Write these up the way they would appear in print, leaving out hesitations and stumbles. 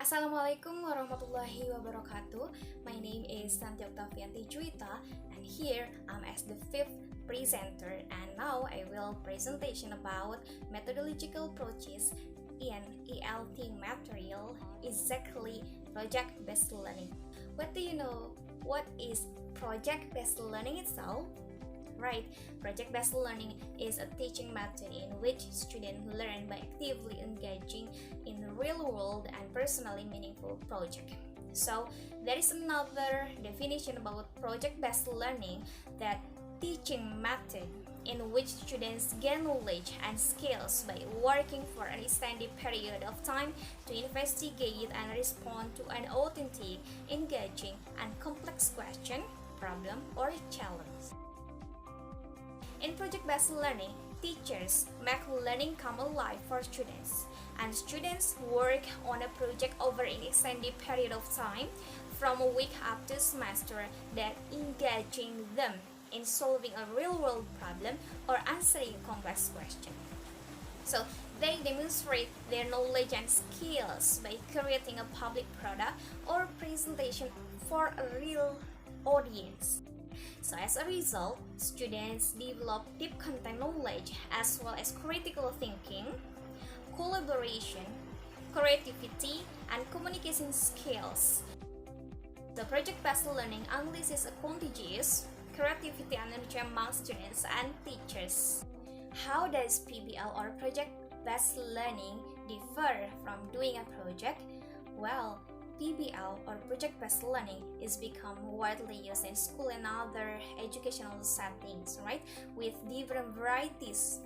Assalamualaikum warahmatullahi wabarakatuh. My name is Santi Oktavianti Juwita, and here I'm as the fifth presenter, and now I will presentation about methodological approaches in ELT material, exactly project-based learning. What do you know? What is project-based learning itself? Right, project-based learning is a teaching method in which students learn by actively engaging in real-world and personally meaningful project. So, there is another definition about project-based learning, that teaching method in which students gain knowledge and skills by working for an extended period of time to investigate and respond to an authentic, engaging, and complex question, problem, or challenge. In project-based learning, teachers make learning come alive for students, and students work on a project over an extended period of time, from a week up to semester, that engaging them in solving a real-world problem or answering a complex question. So they demonstrate their knowledge and skills by creating a public product or presentation for a real audience. So as a result, students develop deep content knowledge as well as critical thinking, collaboration, creativity, and communication skills. The project-based learning unleashes a contagious creativity and energy among students and teachers. How does PBL or project-based learning differ from doing a project? Well, PBL or project-based learning is become widely used in school and other educational settings, right? With different varieties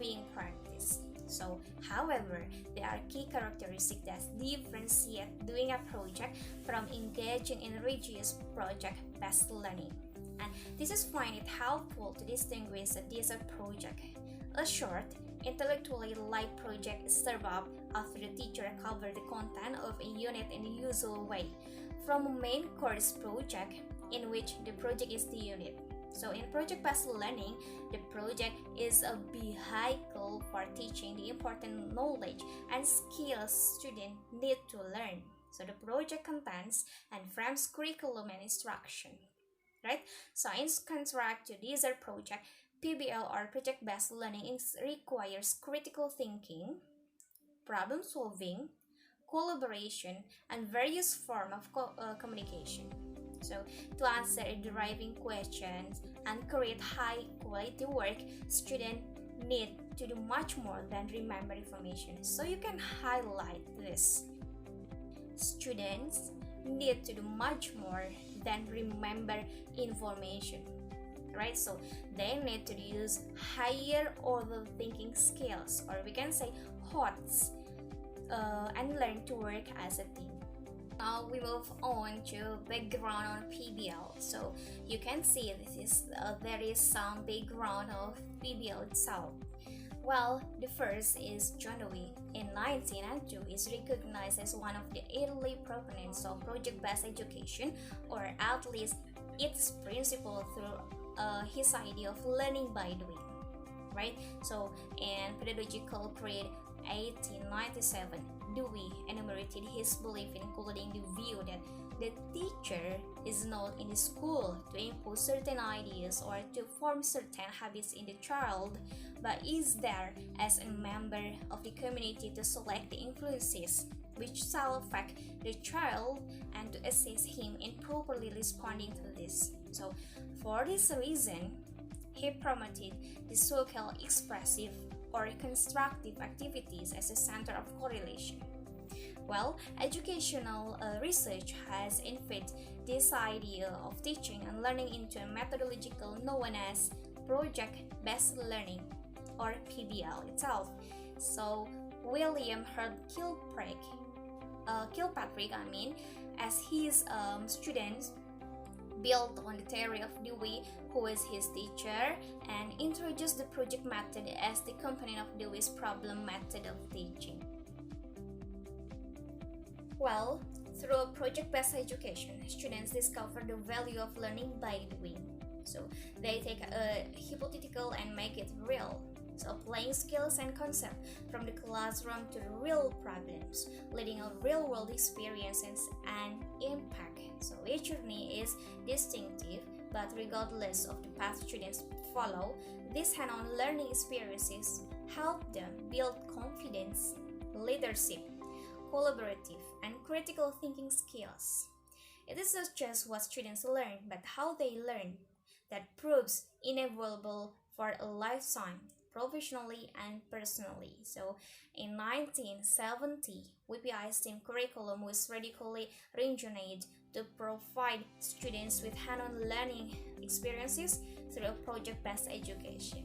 being practiced. So, however, there are key characteristics that differentiate doing a project from engaging in rigorous project-based learning. And this is find it helpful to distinguish this project. A short, intellectually light project is served up after the teacher covers the content of a unit in the usual way, from a main course project in which the project is the unit. So in project-based learning, the project is a vehicle for teaching the important knowledge and skills students need to learn. So the project contains and frames curriculum and instruction, right? So in contrast to this project, PBL or project-based learning requires critical thinking, problem solving, collaboration, and various forms of communication. So to answer driving questions and create high quality work, students need to do much more than remember information. So you can highlight this. Students need to do much more than remember information, right? So they need to use higher order thinking skills, or we can say HOTS, and learn to work as a team. Now we move on to background on PBL. So you can see there is some background of PBL itself. Well, the first is John Dewey. In 1992, is recognized as one of the early proponents of project-based education, or at least its principle through his idea of learning by doing, right? So in Pedagogical Creed 1897, Dewey enumerated his belief, including the view that the teacher is not in the school to impose certain ideas or to form certain habits in the child, but is there as a member of the community to select the influences which shall affect the child and to assist him in properly responding to this. So, for this reason, he promoted the so-called expressive or constructive activities as a center of correlation. Well, educational research has infused this idea of teaching and learning into a methodological known as project-based learning, or PBL itself. So, William Herd Kilpatrick, as his students built on the theory of Dewey, who is his teacher, and introduced the project method as the component of Dewey's problem method of teaching. Well, through project-based education, students discover the value of learning by doing. So they take a hypothetical and make it real. So applying skills and concepts from the classroom to real problems, leading a real-world experiences and impact. So each journey is distinctive, but regardless of the path students follow, these hand-on learning experiences help them build confidence, leadership, collaborative, and critical thinking skills. It is not just what students learn, but how they learn that proves invaluable for a lifetime, professionally and personally. So, in 1970, WPI's STEM curriculum was radically reengineered to provide students with hand-on learning experiences through a project-based education.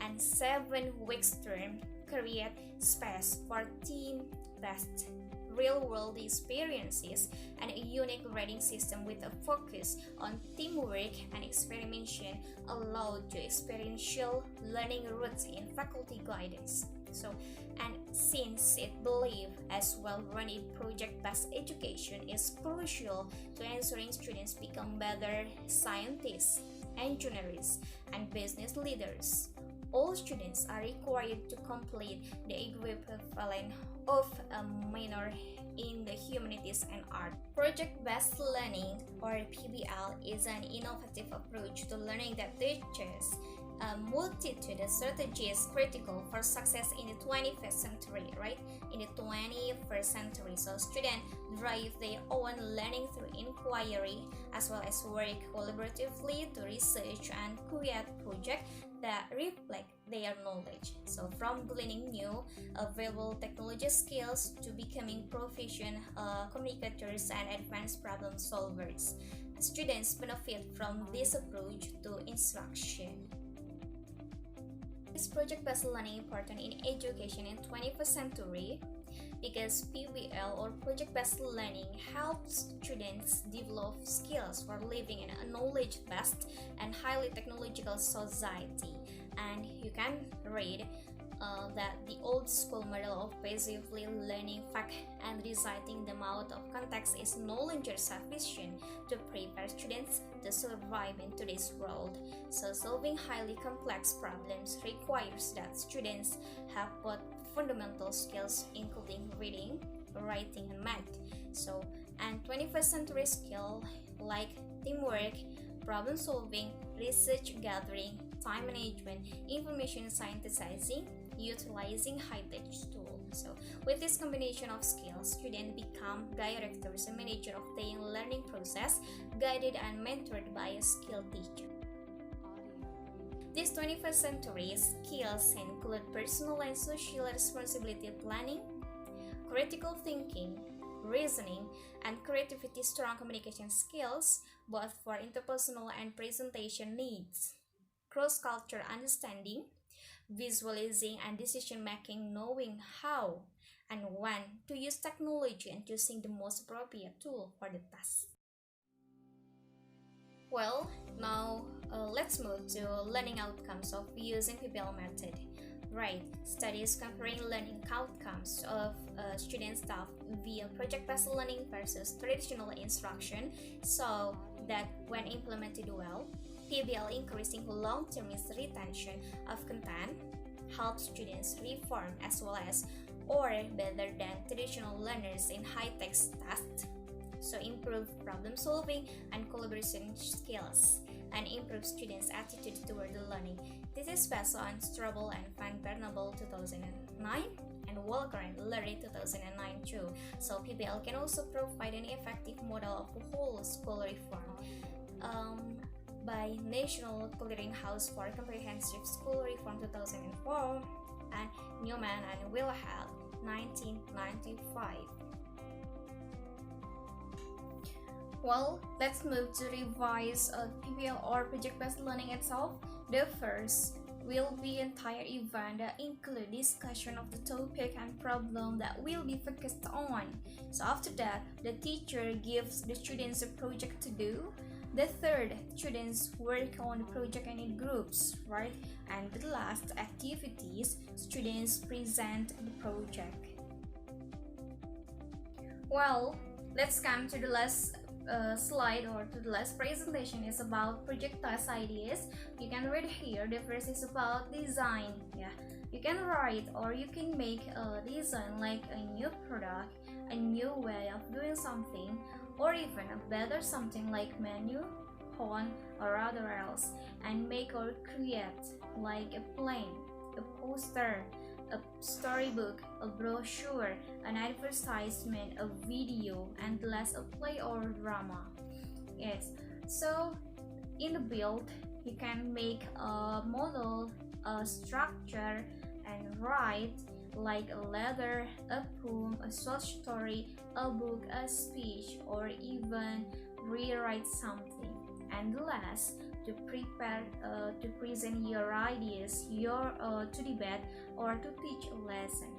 And 7 weeks term create space for team-based real-world experiences and a unique grading system with a focus on teamwork and experimentation allowed to experiential learning routes in faculty guidance. So, and since it believes as well-rounded project-based education is crucial to ensuring students become better scientists, engineers, and business leaders, all students are required to complete the equivalent of a minor in the humanities and art. Project-based learning, or PBL, is an innovative approach to learning that teaches a multitude of strategies critical for success in the 21st century, right? In the 21st century, so students drive their own learning through inquiry as well as work collaboratively to research and create projects that reflect their knowledge. So from gleaning new available technology skills to becoming proficient communicators and advanced problem solvers, students benefit from this approach to instruction. Is project-based learning important in education in 21st century? Because PBL, or project-based learning, helps students develop skills for living in a knowledge-based and highly technological society. And you can read that the old school model of passively learning facts and reciting them out of context is no longer sufficient to prepare students to survive in today's world. So solving highly complex problems requires that students have both fundamental skills including reading, writing, and math. So, and 21st century skills like teamwork, problem solving, research gathering, time management, information synthesizing, utilizing high-tech tools. So with this combination of skills, students become directors and managers of their learning process, guided and mentored by a skilled teacher. These 21st century skills include personal and social responsibility planning, critical thinking, reasoning, and creativity, strong communication skills, both for interpersonal and presentation needs, cross-cultural understanding, visualizing and decision-making, knowing how and when to use technology and choosing the most appropriate tool for the task. Well, now let's move to learning outcomes of using PBL method. Right, studies comparing learning outcomes of student staff via project-based learning versus traditional instruction show that when implemented well, PBL increasing long-term retention of content, helps students reform as well as or better than traditional learners in high-tech tasks. So improve problem solving and collaboration skills, and improve students' attitude toward the learning. This is based on Strobel and Van Bernabel 2009 and Walker and Lurie 2009 too. So PBL can also provide an effective model of whole school reform. By National Clearinghouse for Comprehensive School Reform 2004 and Newman and Wilhelm 1995. Well, let's move to revise PBL or project-based learning itself. The first will be entire event that include discussion of the topic and problem that will be focused on. So after that, the teacher gives the students a project to do. The third, students work on the project and in groups, right? And the last activities, students present the project. Well, let's come to the last slide or to the last presentation is about project task ideas. You can read here. The first is about design. Yeah, You can write or you can make a design like a new product, a new way of doing something, or even a better something like menu, font, or other else, and make or create like a plan, a poster, a storybook, a brochure, an advertisement, a video, and last a play or drama. Yes, so in the build, you can make a model, a structure, and write like a letter, a poem, a short story, a book, a speech, or even rewrite something. And last, to prepare to present your ideas, to debate or to teach a lesson.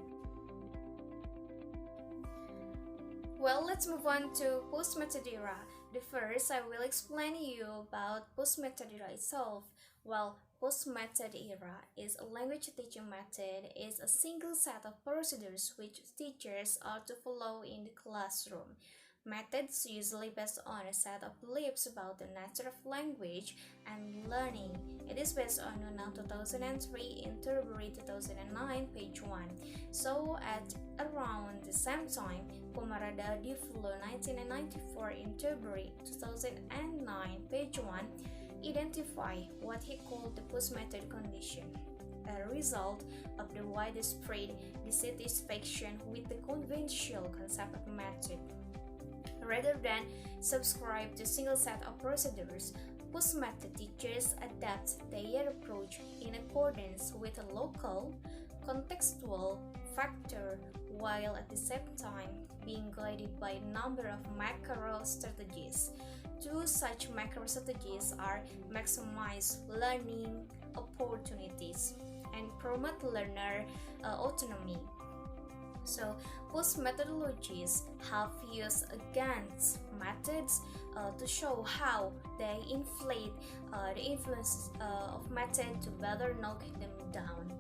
Well, let's move on to post-method era. The first, I will explain you about post-method era itself. Well, post-method era is a language teaching method, is a single set of procedures which teachers are to follow in the classroom. Methods usually based on a set of beliefs about the nature of language and learning. It is based on UNAM 2003 in February 2009, page 1. So at around the same time, Pomarada Divlo 1994 in February 2009, page 1, identify what he called the post-method condition, a result of the widespread dissatisfaction with the conventional concept of method. Rather than subscribe to a single set of procedures, post-method teachers adapt their approach in accordance with a local, contextual factor, while at the same time being guided by a number of macro strategies. Two such macro strategies are maximize learning opportunities and promote learner autonomy. So, post methodologies have used against methods to show how they inflate the influence of method to better knock them down.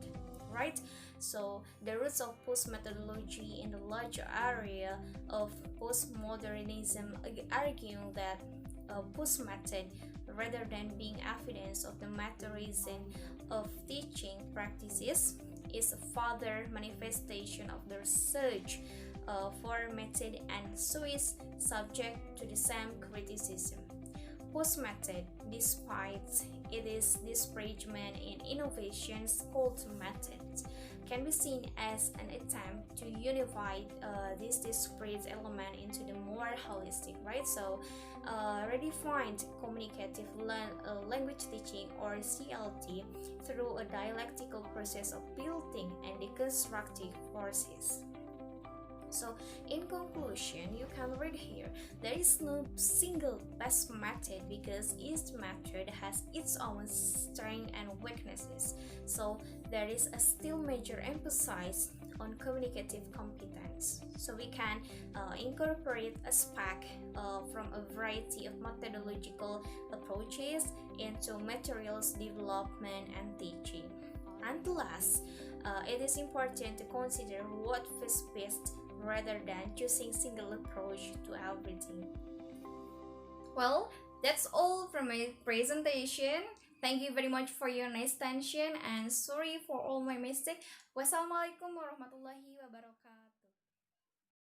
Right? So, the roots of post methodology in the larger area of postmodernism arguing that post method, rather than being evidence of the methodism of teaching practices, is a further manifestation of the search for method, and so is subject to the same criticism. Post-method, despite its disparagement in innovations called methods, can be seen as an attempt to unify this disparate element into the more holistic, right? So, redefined communicative language teaching, or CLT, through a dialectical process of building and deconstructing forces. So, in conclusion, you can read here, there is no single best method because each method has its own strengths and weaknesses. So, there is a still major emphasis on communicative competence. So, we can incorporate aspects from a variety of methodological approaches into materials development and teaching. And last, it is important to consider what fits best rather than choosing single approach to everything. Well, that's all from my presentation. Thank you very much for your nice attention and sorry for all my mistakes. Wassalamualaikum warahmatullahi wabarakatuh.